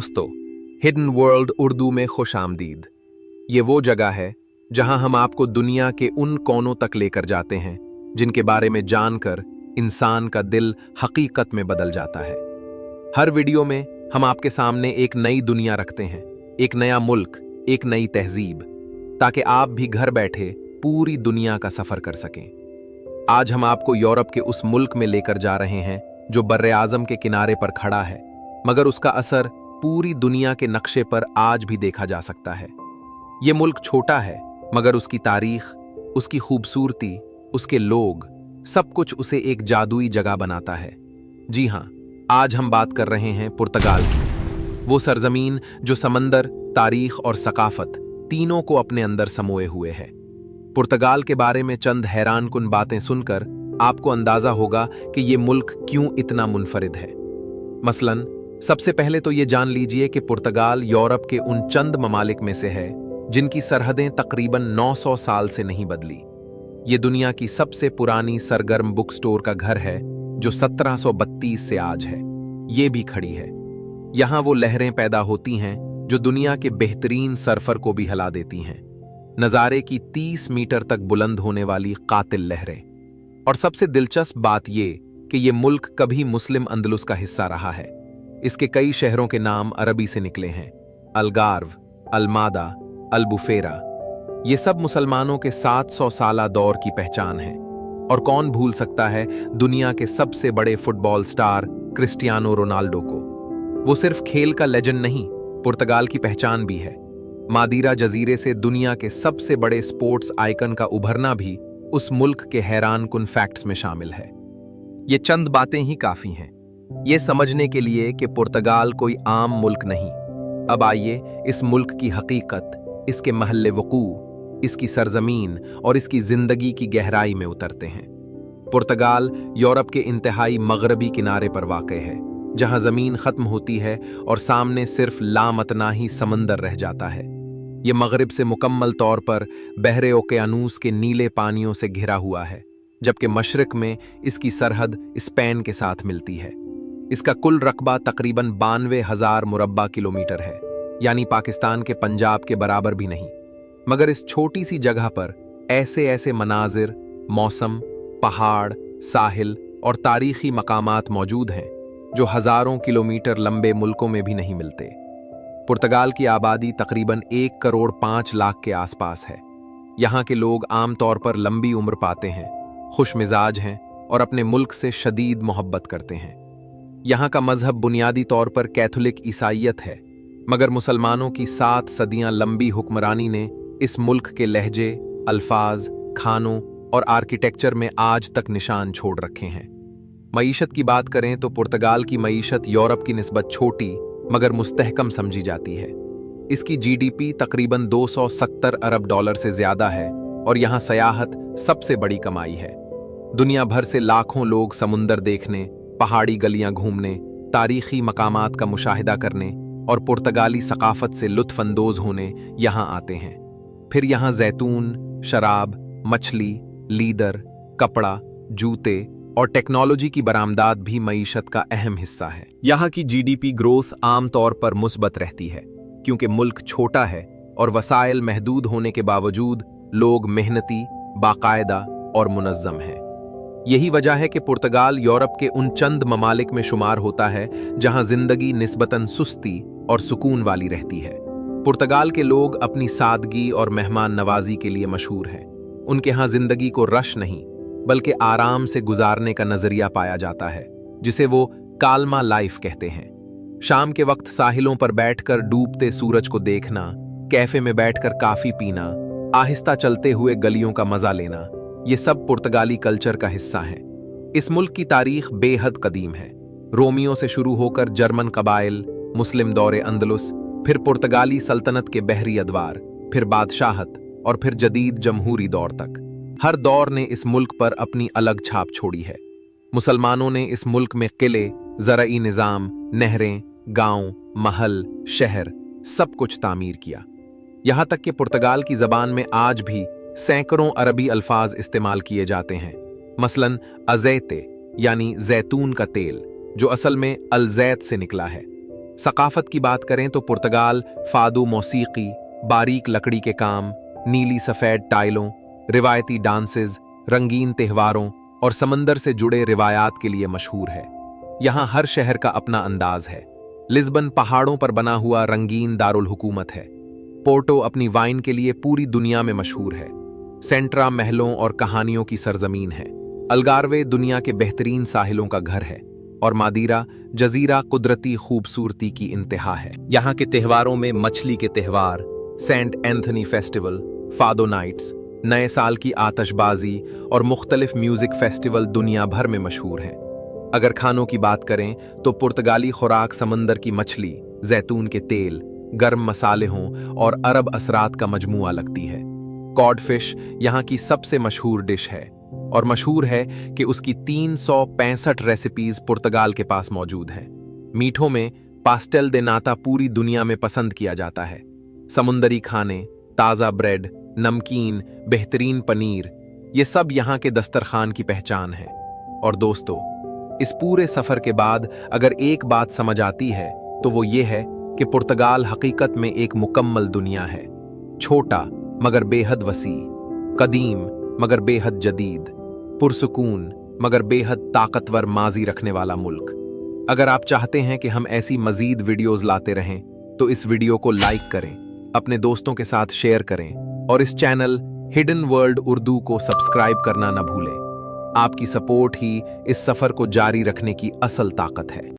दोस्तों, hidden world Urdu में खुश आमदीद। ये वो जगह है जहां हम आपको दुनिया के उन कोनों तक लेकर जाते हैं जिनके बारे में जानकर इंसान का दिल हकीकत में बदल जाता है। हर वीडियो में हम आपके सामने एक नई दुनिया रखते हैं, एक नया मुल्क, एक नई तहजीब, ताकि आप भी घर बैठे पूरी दुनिया का सफर कर सकें। आज हम आपको यूरोप के उस मुल्क में लेकर जा रहे हैं जो बर्रे आज़म के किनारे पर खड़ा है, मगर उसका असर पूरी दुनिया के नक्शे पर आज भी देखा जा सकता है। ये मुल्क छोटा है, मगर उसकी तारीख, उसकी खूबसूरती, उसके लोग, सब कुछ उसे एक जादुई जगह बनाता है। जी हाँ, आज हम बात कर रहे हैं पुर्तगाल की, वो सरजमीन जो समंदर, तारीख और सकाफत तीनों को अपने अंदर समोए हुए है। पुर्तगाल के बारे में चंद हैरानकुन बातें सुनकर आपको अंदाजा होगा कि ये मुल्क क्यों इतना मुनफरिद है। मसलन, सबसे पहले तो ये जान लीजिए कि पुर्तगाल यूरोप के उन चंद ममालिक में से है जिनकी सरहदें तकरीबन 900 साल से नहीं बदली। ये दुनिया की सबसे पुरानी सरगर्म बुक स्टोर का घर है जो 1732 से आज है। ये भी खड़ी है। यहाँ वो लहरें पैदा होती हैं जो दुनिया के बेहतरीन सर्फर को भी हिला देती हैं। नज़ारे की 30 मीटर तक बुलंद होने वाली कातिल लहरें। और सबसे दिलचस्प बात ये कि ये मुल्क कभी मुस्लिम अंदलुस का हिस्सा रहा है। इसके कई शहरों के नाम अरबी से निकले हैं, अलगार्व, अलमादा, अलबुफेरा। ये सब मुसलमानों के 700 साला दौर की पहचान है। और कौन भूल सकता है दुनिया के सबसे बड़े फुटबॉल स्टार क्रिस्टियानो रोनाल्डो को। वो सिर्फ खेल का लेजेंड नहीं, पुर्तगाल की पहचान भी है। मादीरा जजीरे से दुनिया के सबसे बड़े स्पोर्ट्स आइकन का उभरना भी उस मुल्क के हैरानकुन फैक्ट्स में शामिल है। ये चंद बातें ही काफी हैं ये समझने के लिए कि पुर्तगाल कोई आम मुल्क नहीं। अब आइए इस मुल्क की हकीकत, इसके महल्ले वकू, इसकी सरजमीन और इसकी जिंदगी की गहराई में उतरते हैं। पुर्तगाल यूरोप के इंतहाई मगरबी किनारे पर वाक़ है, जहां जमीन खत्म होती है और सामने सिर्फ लामतनाही समंदर रह जाता है। ये मगरिब से मुकम्मल तौर पर बहरे ओकेयानूस के नीले पानियों से घिरा हुआ है, जबकि मशरिक में इसकी सरहद स्पेन के साथ मिलती है। इसका कुल रकबा तकरीबन 92,000 मुरब्बा किलोमीटर है, यानी पाकिस्तान के पंजाब के बराबर भी नहीं। मगर इस छोटी सी जगह पर ऐसे ऐसे मनाजिर, मौसम, पहाड़, साहिल और तारीखी मकामात मौजूद हैं जो हज़ारों किलोमीटर लंबे मुल्कों में भी नहीं मिलते। पुर्तगाल की आबादी तकरीबन 1,05,00,000 के आसपास है। यहाँ के लोग आमतौर पर लंबी उम्र पाते हैं, खुश मिजाज हैं और अपने मुल्क से शदीद मोहब्बत करते हैं। यहाँ का मजहब बुनियादी तौर पर कैथोलिक ईसाईयत है, मगर मुसलमानों की 7 सदियां लंबी हुक्मरानी ने इस मुल्क के लहजे, अल्फाज, खानों और आर्किटेक्चर में आज तक निशान छोड़ रखे हैं। मईशत की बात करें तो पुर्तगाल की मईशत यूरोप की निस्बत छोटी मगर मुस्तहकम समझी जाती है। इसकी जीडीपी तकरीबन 270 अरब डॉलर से ज्यादा है और यहाँ सयाहत सबसे बड़ी कमाई है। दुनिया भर से लाखों लोग समुंदर देखने, पहाड़ी गलियां घूमने, तारीखी मकामात का मुशाहिदा करने और पुर्तगाली सकाफत से लुत्फअंदोज होने यहाँ आते हैं। फिर यहाँ जैतून, शराब, मछली, लीदर, कपड़ा, जूते और टेक्नोलॉजी की बरामदात भी मईशत का अहम हिस्सा है। यहाँ की जीडीपी ग्रोथ आमतौर पर मुस्बत रहती है, क्योंकि मुल्क छोटा है और वसाइल महदूद होने के बावजूद लोग मेहनती, बाकायदा और मुनज़्ज़म हैं। यही वजह है कि पुर्तगाल यूरोप के उन चंद ममालिक में शुमार होता है जहां जिंदगी निस्बतन सुस्ती और सुकून वाली रहती है। पुर्तगाल के लोग अपनी सादगी और मेहमान नवाजी के लिए मशहूर हैं। उनके यहाँ जिंदगी को रश नहीं बल्कि आराम से गुजारने का नजरिया पाया जाता है, जिसे वो काल्मा लाइफ कहते हैं। शाम के वक्त साहिलों पर बैठकर डूबते सूरज को देखना, कैफे में बैठकर काफी पीना, आहिस्ता चलते हुए गलियों का मजा लेना, ये सब पुर्तगाली कल्चर का हिस्सा है। इस मुल्क की तारीख बेहद कदीम है। रोमियो से शुरू होकर जर्मन कबाइल, मुस्लिम दौरे अंदलुस, फिर पुर्तगाली सल्तनत के बहरी अदवार, फिर बादशाहत और फिर जदीद जमहूरी दौर तक हर दौर ने इस मुल्क पर अपनी अलग छाप छोड़ी है। मुसलमानों ने इस मुल्क में किले, ज़राई निज़ाम, नहरें, गांव, महल, शहर सब कुछ तामीर किया। यहाँ तक कि पुर्तगाल की ज़बान में आज भी सैकड़ों अरबी अल्फाज इस्तेमाल किए जाते हैं। मसलन अज़ैते यानी जैतून का तेल, जो असल में अलजैत से निकला है। सकाफत की बात करें तो पुर्तगाल फादो मौसीकी, बारीक लकड़ी के काम, नीली सफ़ेद टाइलों, रिवायती डांसेस, रंगीन त्योहारों और समंदर से जुड़े रिवायात के लिए मशहूर है। यहाँ हर शहर का अपना अंदाज है। लिस्बन पहाड़ों पर बना हुआ रंगीन दारुल हुकूमत है। पोर्टो अपनी वाइन के लिए पूरी दुनिया में मशहूर है। सेंट्रा महलों और कहानियों की सरजमीन है। अलगारवे दुनिया के बेहतरीन साहिलों का घर है और मादीरा जजीरा कुदरती खूबसूरती की इंतहा है। यहाँ के त्योहारों में मछली के त्योहार, Saint Anthony festival, fado nights, नए साल की आतशबाजी और मुख्तलिफ म्यूजिक फेस्टिवल दुनिया भर में मशहूर हैं। अगर खानों की बात करें तो पुर्तगाली खुराक समंदर की मछली, जैतून के तेल, गर्म मसाले हों और अरब असरात का मजमुआ लगती है। कॉड फिश यहाँ की सबसे मशहूर डिश है और मशहूर है कि उसकी 365 रेसिपीज पुर्तगाल के पास मौजूद हैं। मीठों में पास्टेल दे नाता पूरी दुनिया में पसंद किया जाता है। समुंदरी खाने, ताज़ा ब्रेड, नमकीन, बेहतरीन पनीर, ये सब यहाँ के दस्तरखान की पहचान है। और दोस्तों, इस पूरे सफर के बाद अगर एक बात समझ आती है तो वो ये है कि पुर्तगाल हकीकत में एक मुकम्मल दुनिया है। छोटा मगर बेहद वसी, कदीम मगर बेहद जदीद, पुरसुकून मगर बेहद ताकतवर माजी रखने वाला मुल्क। अगर आप चाहते हैं कि हम ऐसी मजीद वीडियोस लाते रहें तो इस वीडियो को लाइक करें, अपने दोस्तों के साथ शेयर करें और इस चैनल हिडन वर्ल्ड उर्दू को सब्सक्राइब करना न भूलें। आपकी सपोर्ट ही इस सफर को जारी रखने की असल ताकत है।